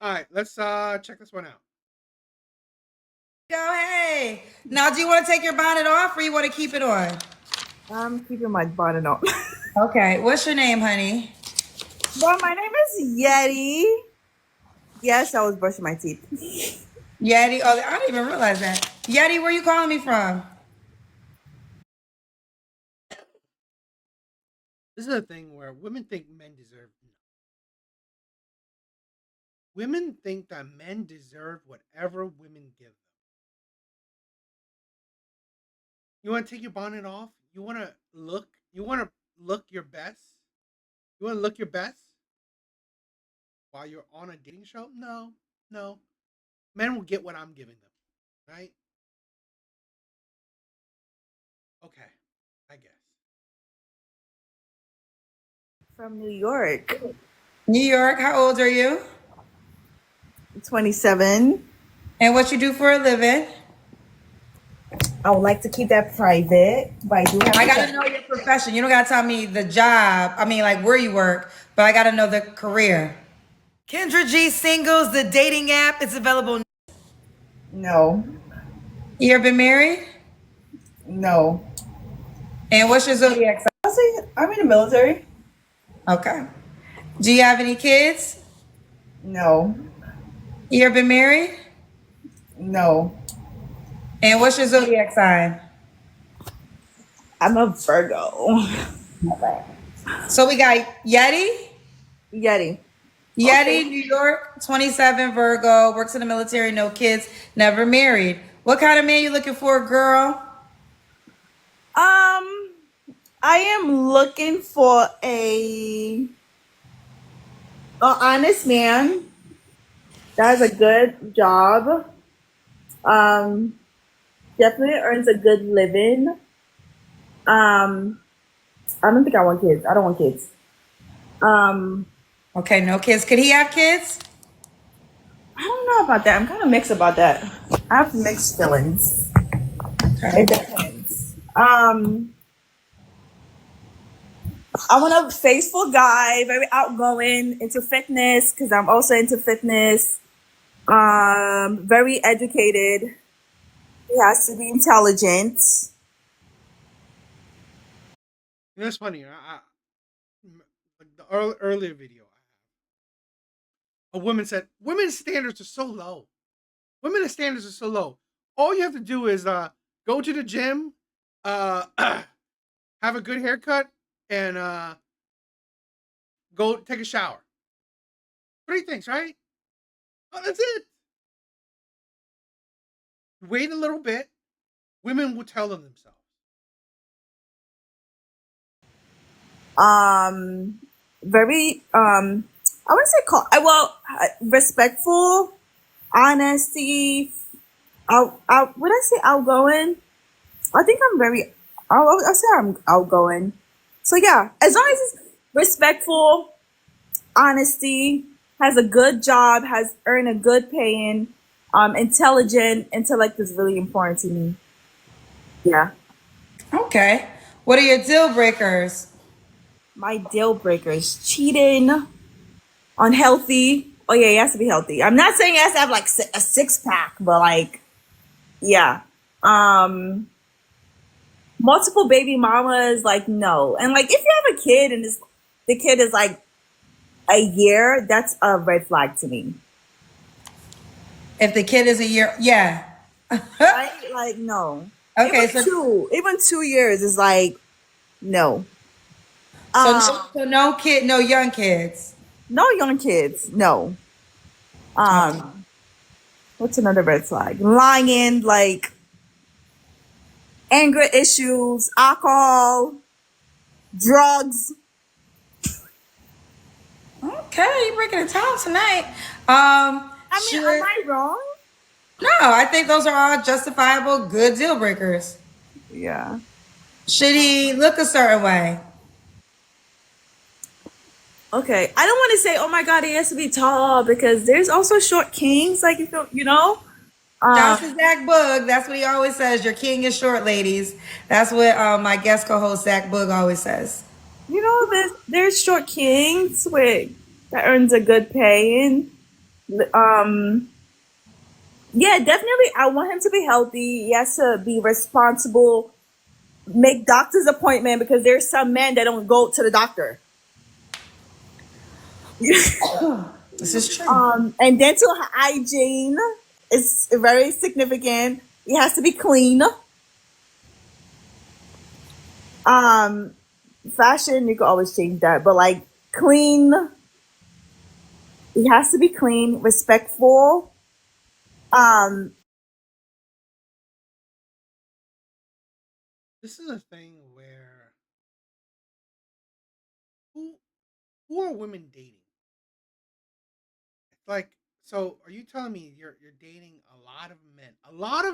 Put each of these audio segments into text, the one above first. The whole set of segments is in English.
All right, let's check this one out. Go, hey. Now, do you want to take your bonnet off or you want to keep it on? I'm keeping my bonnet on. Okay. What's your name, honey? Well, my name is Yeti. Yes, I was brushing my teeth. Yeti. Oh, I didn't even realize that. Yeti, where you calling me from? This is a thing where women think men deserve. Women think that men deserve whatever women give them. You want to take your bonnet off? You want to look? You want to look your best? You want to look your best while you're on a dating show? No, no. Men will get what I'm giving them, right? Okay, I guess. From New York. New York. How old are you? 27. And what you do for a living? I would like to keep that private, but I do have I gotta know your profession. You don't gotta tell me the job. I mean, like where you work, but I gotta know the career. Kendra G Singles, the dating app. It's available. No. You ever been married? No. And what's your zodiac sign? I'll say I'm in the military. Okay. Do you have any kids? No. You ever been married? No. And what's your zodiac sign? I'm a Virgo. So we got Yeti. Yeti. Yeti, Okay. New York, 27, Virgo, works in the military, no kids, never married. What kind of man you looking for, girl? I am looking for a honest man that has a good job. Um, Definitely earns a good living. I don't think I want kids. I don't want kids. Um, Okay, no kids. Could he have kids? I don't know about that. I'm kind of mixed about that. I have mixed feelings. Okay. It depends. I want a faithful guy, very outgoing, into fitness because I'm also into fitness. Very educated. He has to be intelligent. You know, it's funny. Like the earlier video, a woman said, "Women's standards are so low. Women's standards are so low. All you have to do is go to the gym, uh, have a good haircut, and go take a shower. Three things, right? Oh, that's it. Wait a little bit. Women will tell them themselves. Um, Very I wouldn't say respectful, honesty. Would I say outgoing? I think I'm very. I'll say I'm outgoing. So yeah, as long as it's respectful, honesty, has a good job, has earned a good paying, intelligent. Intellect is really important to me. Yeah. Okay. What are your deal breakers? My deal breakers: cheating, unhealthy. Oh yeah, he has to be healthy. I'm not saying he has to have like a six pack, but like, yeah. Um, Multiple baby mamas, like no. And like, if you have a kid and the kid is like a year, that's a red flag to me. If the kid is a year, yeah. Right? Like no. Okay, so Even 2 years is like no. so Um, so no kid, no young kids. no young kids, no. Okay. What's another red flag? Lying, like anger issues, alcohol, drugs. Okay, you're breaking the time tonight. I mean, am Should I wrong? no, I think those are all justifiable good deal breakers. Yeah. Should he look a certain way? Okay. I don't want to say, oh my God, he has to be tall because there's also short kings. Like, if you know, Shout out uh, to Zach Boog. That's what he always says. Your king is short, ladies. That's what my guest co-host Zach Boog always says. there's short kings with that earns a good pay. And Um, yeah, definitely. I want him to be healthy. He has to be responsible. Make doctor's appointment because there's some men that don't go to the doctor. This is true. And dental hygiene is very significant. It has to be clean. Um, Fashion, you can always change that, but like clean, it has to be clean, respectful. Um, This is a thing where who who are women dating? It's like, so are you telling me you're dating a lot of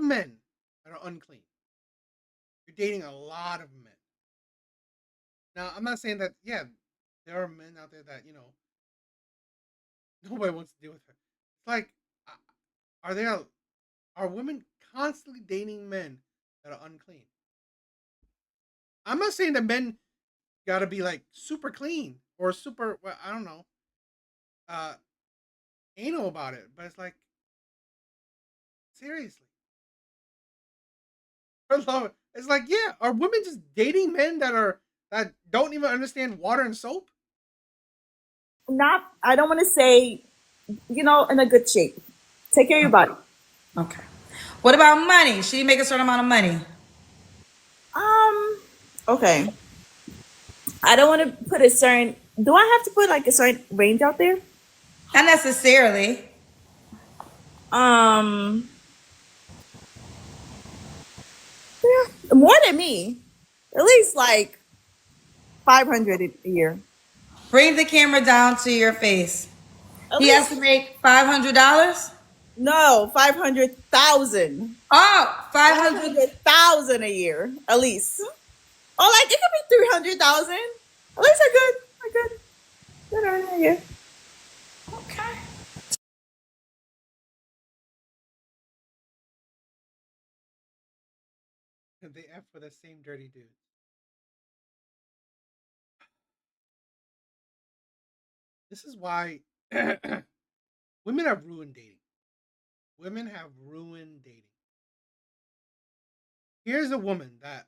men that are unclean? You're dating a lot of men. Now, I'm not saying that. Yeah, there are men out there that nobody wants to deal with her. It's like, are there are women constantly dating men that are unclean? I'm not saying that men got to be like super clean or super. Well, I don't know, uh, anal about it, but it's like seriously, it's like, yeah, are women just dating men that don't even understand water and soap? Not, I don't want to say, in a good shape. Take care of your body. Okay. What about money? Should he make a certain amount of money? Um, okay. I don't want to put a certain. Do I have to put like a certain range out there? Not necessarily. Um, yeah, more than me. At least like 500 a year. Bring the camera down to your face. At He has least to make $500. no 500,000. Oh, 500. 500,000 a year at least. Or like it could be 300,000. At least I good. I good. Good earner a year. Okay. They f for the same dirty dude. This is why women have ruined dating. Women have ruined dating. Here's a woman that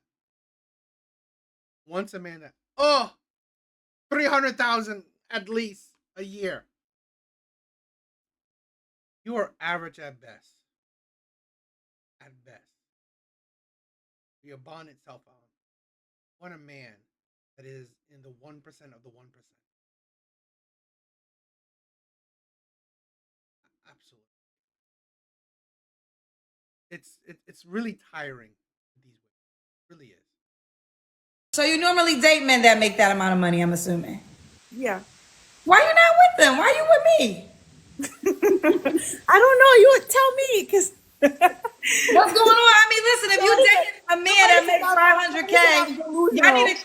wants a man that 300,000 at least a year. You are average at best. At best. Your bond itself out. Want a man that is in the 1% of the 1%. Absolutely. It's really tiring. These women. It really is. So you normally date men that make that amount of money, I'm assuming. Yeah. Why you not with them? Why you with me? I don't know. You would tell me because What's going on? I mean, listen, if you dating a man that makes 500K, y'all need to,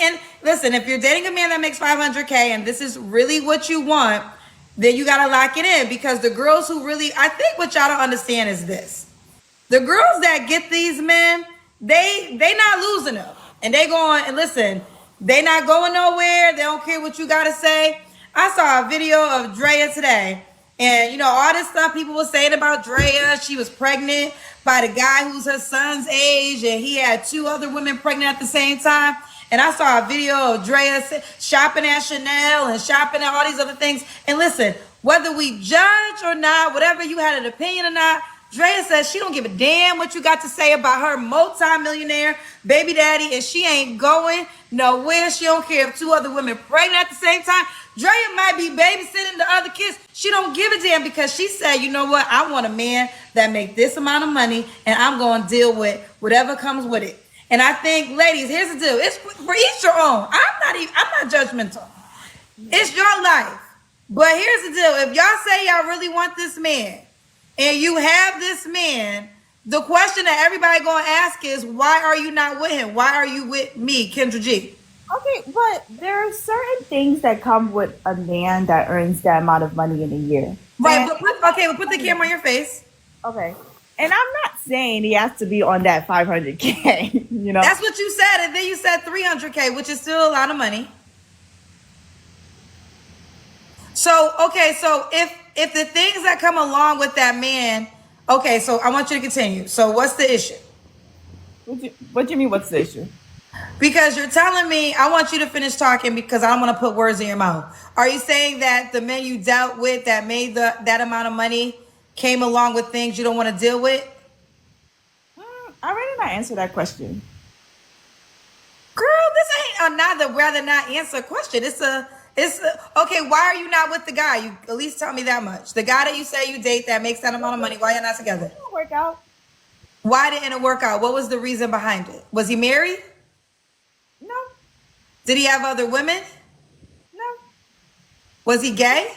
and listen, if you're dating a man that makes 500K and this is really what you want, then you got to lock it in because the girls who really, I think what y'all don't understand is this. The girls that get these men, they not losing them. And they going, and listen, they not going nowhere. They don't care what you got to say. I saw a video of Drea today. And, all this stuff people were saying about Drea. She was pregnant by the guy who's her son's age. And he had 2 other women pregnant at the same time. And I saw a video of Drea shopping at Chanel and shopping at all these other things. And listen, whether we judge or not, whatever you had an opinion or not, Drea says she don't give a damn what you got to say about her multi-millionaire baby daddy, and she ain't going nowhere. She don't care if 2 other women pregnant at the same time. Drea might be babysitting the other kids. She don't give a damn because she said, you know what? I want a man that make this amount of money, and I'm going to deal with whatever comes with it. And I think, ladies, here's the deal. It's for each your own. I'm not judgmental. It's your life. But here's the deal. If y'all say y'all really want this man, and you have this man, the question that everybody gonna ask is, why are you not with him? Why are you with me, Kendra G? Okay, but there are certain things that come with a man that earns that amount of money in a year. Right, but put the camera on your face. Okay. And I'm not saying he has to be on that 500K, That's what you said, and then you said 300K, which is still a lot of money. So, okay, so if if the things that come along with that man, okay, so I want you to continue. So what's the issue? What do you mean? What's the issue? Because you're telling me, I want you to finish talking because I don't want to put words in your mouth. Are you saying that the men you dealt with that made that amount of money came along with things you don't want to deal with? I already not answer that question. Girl, this ain't another rather not answer a question. Okay, why are you not with the guy? You at least tell me that much. The guy that you say you date that makes that amount of money, why you're not together? It didn't work out. Why didn't it work out? What was the reason behind it? Was he married? No, Did he have other women? no, Was he gay?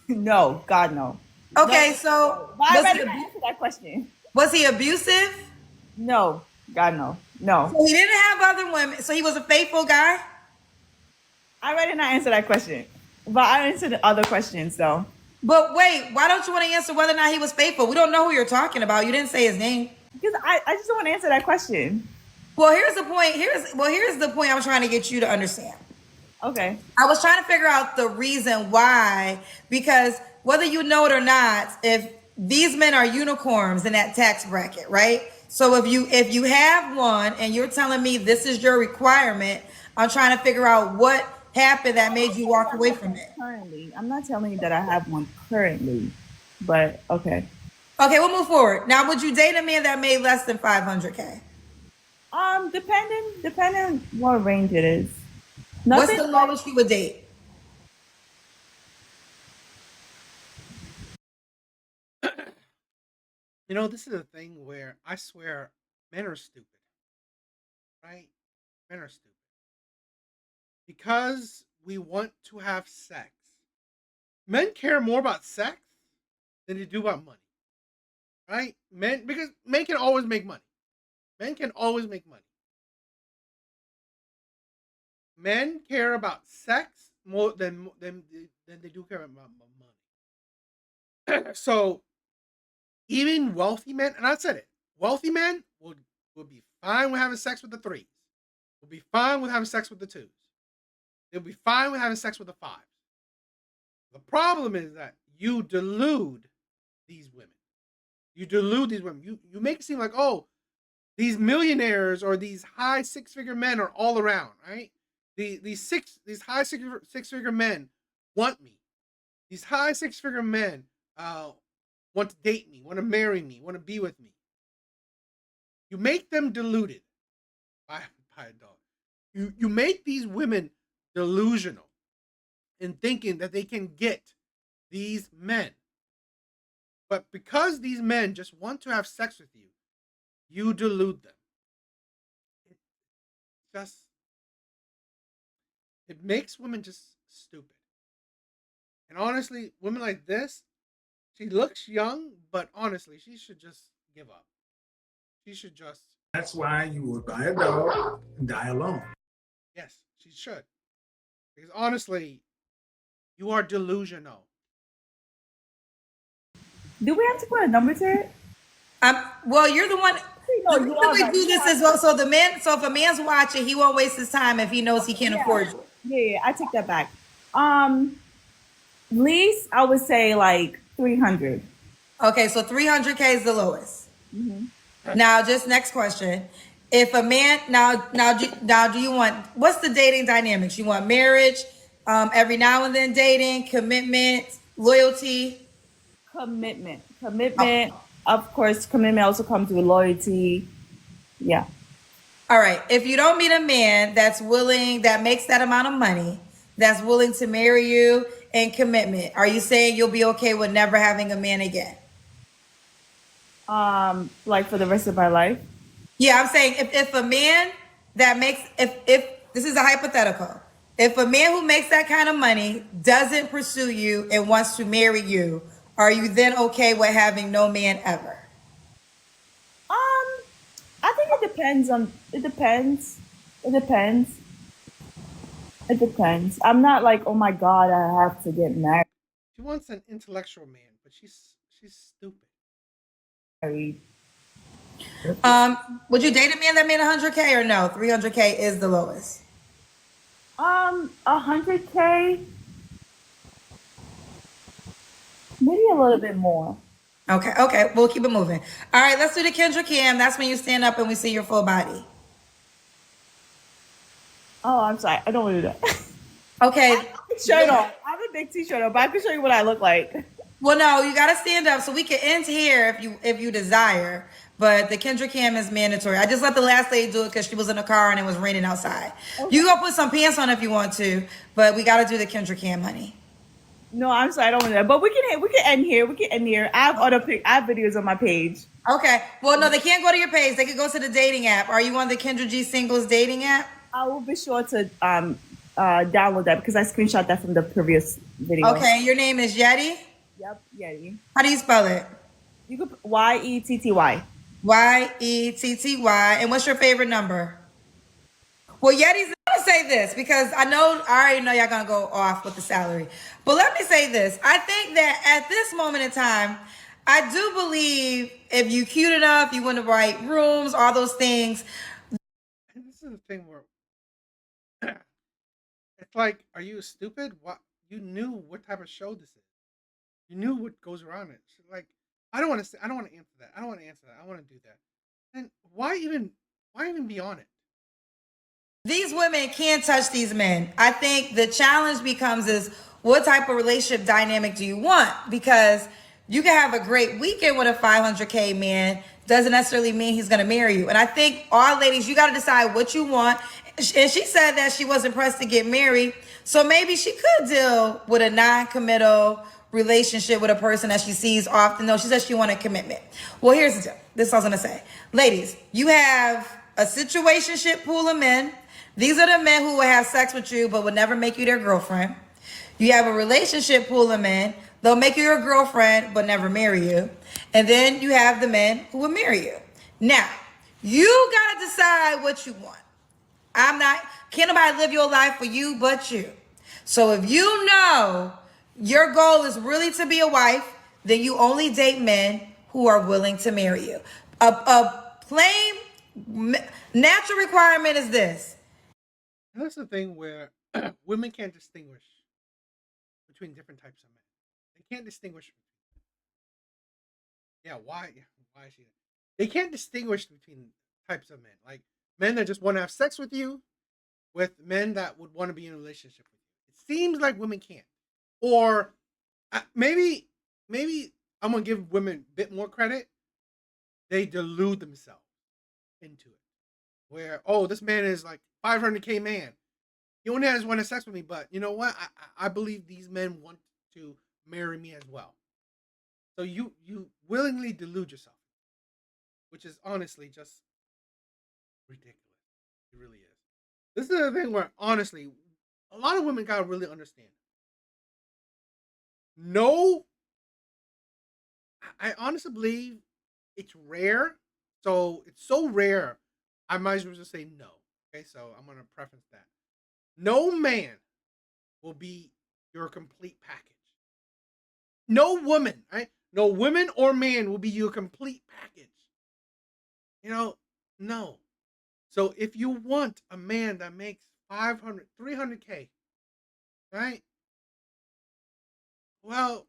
no. God, no. Okay, No. so But I was already he, not answer that question. was he abusive? No, God, no, no. So he didn't have other women. So he was a faithful guy? I already not answer that question. But I answered the other questions though. But wait, why don't you want to answer whether or not he was faithful? We don't know who you're talking about. You didn't say his name. Because I just don't want to answer that question. Well, here's the point. Here's the point I'm trying to get you to understand. Okay. I was trying to figure out the reason why, because whether you know it or not, if these men are unicorns in that tax bracket, right? So if you have one and you're telling me this is your requirement, I'm trying to figure out what happened that made you walk away from it. Currently, I'm not telling you that I have one currently, but okay. Okay, we'll move forward. Now, would you date a man that made less than 500K? Depending what range it is. What's the lowest you would date? You know, this is a thing where I swear men are stupid, right? Men are stupid. Because we want to have sex. Men care more about sex than they do about money, right? Because men can always make money. Men can always make money. Men care about sex more than they do care about money. So even wealthy men, and I said it, wealthy men will be fine with having sex with the threes. Will be fine with having sex with the twos. They'll be fine with having sex with the fives. The problem is that you delude these women. You delude these women. You make it seem like, oh, these millionaires or these high six-figure men are all around, right? These high six-figure men want me. These high six-figure men want to date me, want to marry me, want to be with me. You make them deluded by a dog. You make these women delusional in thinking that they can get these men. But because these men just want to have sex with you, you delude them. It makes women just stupid. And honestly, women like this, she looks young, but honestly, she should just give up. She should just. That's why you would buy a dog and die alone. Yes, she should. Because honestly, you are delusional. Do we have to put a number to it? Well, you're the one. No, The you reason are we right. do this as well. So if a man's watching, he won't waste his time if he knows he can't afford you. Yeah, I take that back. Least I would say like 300. Okay, so 300K is the lowest. Now, just next question. If a man now do you want, what's the dating dynamics? You want marriage, every now and then dating, commitment, loyalty? Commitment. Of course, commitment also comes with loyalty. Yeah. All right. If you don't meet a man that makes that amount of money, that's willing to marry you and commitment, are you saying you'll be okay with never having a man again? Like for the rest of my life. Yeah, I'm saying if a man that makes, if this is a hypothetical, if a man who makes that kind of money doesn't pursue you and wants to marry you, are you then okay with having no man ever? I think it depends. It depends. I'm not like, oh my God, I have to get married. She wants an intellectual man, but she's stupid. Would you date a man that made 100K or no? 300K is the lowest. 100K. a little bit more. Okay, we'll keep it moving. All right, let's do the Kendra Cam. That's when you stand up and we see your full body. Oh, I'm sorry. I don't want to do that. Okay. Shirt on. I have a big t-shirt on, but I can show you what I look like. Well, no, you gotta stand up so we can end here if you desire. But the Kendra Cam is mandatory. I just let the last lady do it because she was in the car and it was raining outside. Okay. You go put some pants on if you want to, but we gotta do the Kendra Cam, honey. No, I'm sorry. I don't want to do that. But we can end here. We can end here. I have I have videos on my page. Okay. Well, no, they can't go to your page. They can go to the dating app. Are you on the Kendra G Singles dating app? I will be sure to download that because I screenshot that from the previous video. Okay. Your name is Yeti. Yep, Yeti. How do you spell it? You could YETTY. YETTY. And what's your favorite number? Well, Yeti's gonna say this because I already know y'all gonna go off with the salary. But let me say this. I think that at this moment in time, I do believe if you cute enough, you in the right rooms, all those things. And this is the thing where it's like, are you stupid? What, you knew what type of show this is. You knew what goes around it. So, like, I don't want to answer that. I don't want to answer that. I want to do that. And why even be on it? These women can't touch these men. I think the challenge becomes is what type of relationship dynamic do you want? Because you can have a great weekend with a 500K man. Doesn't necessarily mean he's going to marry you. And I think all ladies, you got to decide what you want. And she said that she wasn't pressed to get married. So maybe she could deal with a non-committal relationship with a person that she sees often, though she says she wanted commitment. Well, here's the deal. This is what I was going to say. Ladies, you have a situationship pool of men. These are the men who will have sex with you but would never make you their girlfriend. You have a relationship pool of men. They'll make you your girlfriend but never marry you. And then you have the men who will marry you. Now, you got to decide what you want. Can't nobody live your life for you but you. So if you know your goal is really to be a wife, then you only date men who are willing to marry you. A plain natural requirement is this. And that's the thing where women can't distinguish between different types of men. They can't distinguish. Yeah, why is she? They can't distinguish between types of men. Like men that just want to have sex with you, with men that would want to be in a relationship with you. It seems like women can't. Or maybe I'm gonna give women a bit more credit. They delude themselves into it, where this man is like 500K man. He only has one sex with me, but you know what? I believe these men want to marry me as well. So you willingly delude yourself, which is honestly just ridiculous. It really is. This is the thing where honestly, a lot of women gotta really understand. No, I honestly believe it's rare. So it's so rare, I might as well just say no. Okay, so I'm gonna preface that. No man will be your complete package. No woman, right? No woman or man will be your complete package. No. So if you want a man that makes 500, 300K, right? Well,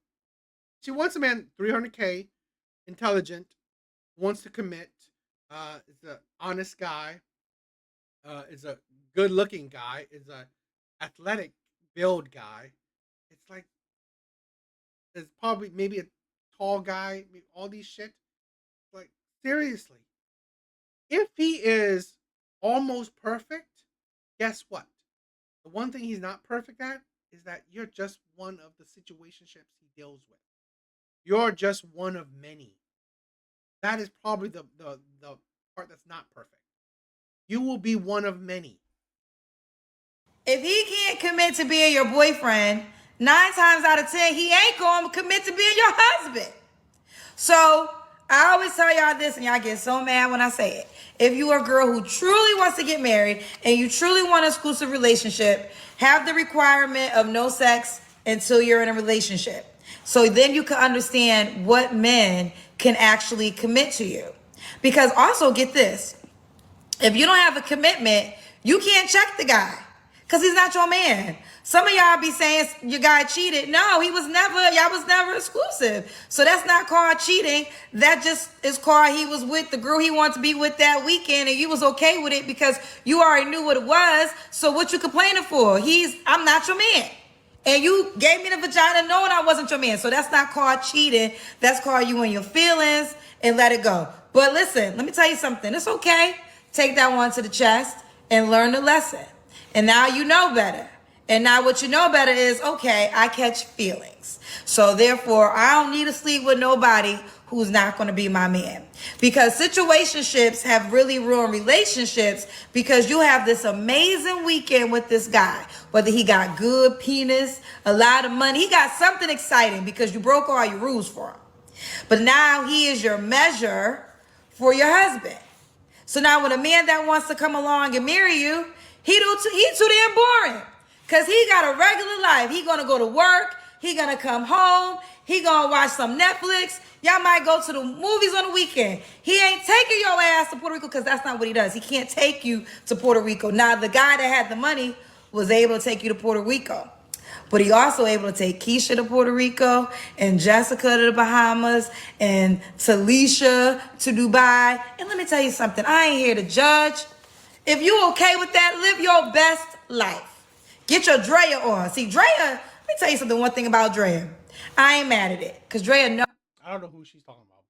she wants a man 300K, intelligent, wants to commit, is an honest guy, is a good-looking guy, is a athletic build guy. It's like there's probably maybe a tall guy, all these shit. Like seriously, if he is almost perfect, guess what? The one thing he's not perfect at is that you're just one of the situationships he deals with. You're just one of many. That is probably the part that's not perfect. You will be one of many. If he can't commit to being your boyfriend, 9 times out of 10, he ain't going to commit to being your husband. So I always tell y'all this, and y'all get so mad when I say it. If you are a girl who truly wants to get married and you truly want an exclusive relationship, have the requirement of no sex until you're in a relationship. So then you can understand what men can actually commit to you. Because also get this, if you don't have a commitment, you can't check the guy. Because he's not your man. Some of y'all be saying your guy cheated. No, y'all was never exclusive. So that's not called cheating. That just is called he was with the girl he wanted to be with that weekend and you was okay with it because you already knew what it was. So what you complaining for? I'm not your man. And you gave me the vagina knowing I wasn't your man. So that's not called cheating. That's called you in your feelings and let it go. But listen, let me tell you something. It's okay. Take that one to the chest and learn the lesson. And now you know better. And now what you know better is, okay, I catch feelings. So therefore, I don't need to sleep with nobody who's not going to be my man. Because situationships have really ruined relationships because you have this amazing weekend with this guy. Whether he got good penis, a lot of money, he got something exciting because you broke all your rules for him. But now he is your measure for your husband. So now when a man that wants to come along and marry you, he too damn boring. Because he got a regular life. He going to go to work. He going to come home. He going to watch some Netflix. Y'all might go to the movies on the weekend. He ain't taking your ass to Puerto Rico because that's not what he does. He can't take you to Puerto Rico. Now, the guy that had the money was able to take you to Puerto Rico. But he also able to take Keisha to Puerto Rico and Jessica to the Bahamas and Talisha to Dubai. And let me tell you something. I ain't here to judge. If you okay with that, live your best life. Get your Drea on. See, Drea, let me tell you something. One thing about Drea. I ain't mad at it. Because Drea knows. I don't know who she's talking about,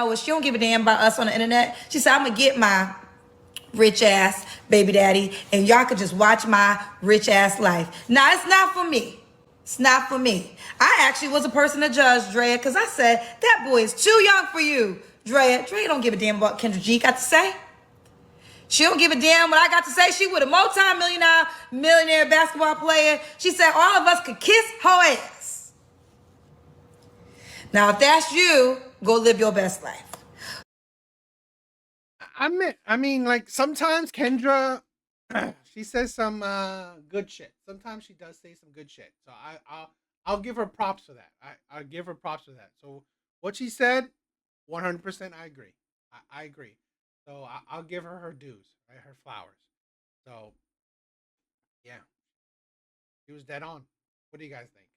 but She don't give a damn about us on the internet. She said, I'm going to get my rich ass baby daddy and y'all could just watch my rich ass life. Now, it's not for me. It's not for me. I actually was a person to judge Drea because I said, that boy is too young for you, Drea. Drea don't give a damn about Kendra G got to say. She don't give a damn what I got to say. She was a multi-millionaire basketball player. She said all of us could kiss her ass. Now, if that's you, go live your best life. I mean, like sometimes Kendra, she says some good shit. Sometimes she does say some good shit. So I'll give her props for that. I'll give her props for that. So what she said, 100%, I agree. I agree. So I'll give her dues, right? Her flowers. So yeah, she was dead on. What do you guys think?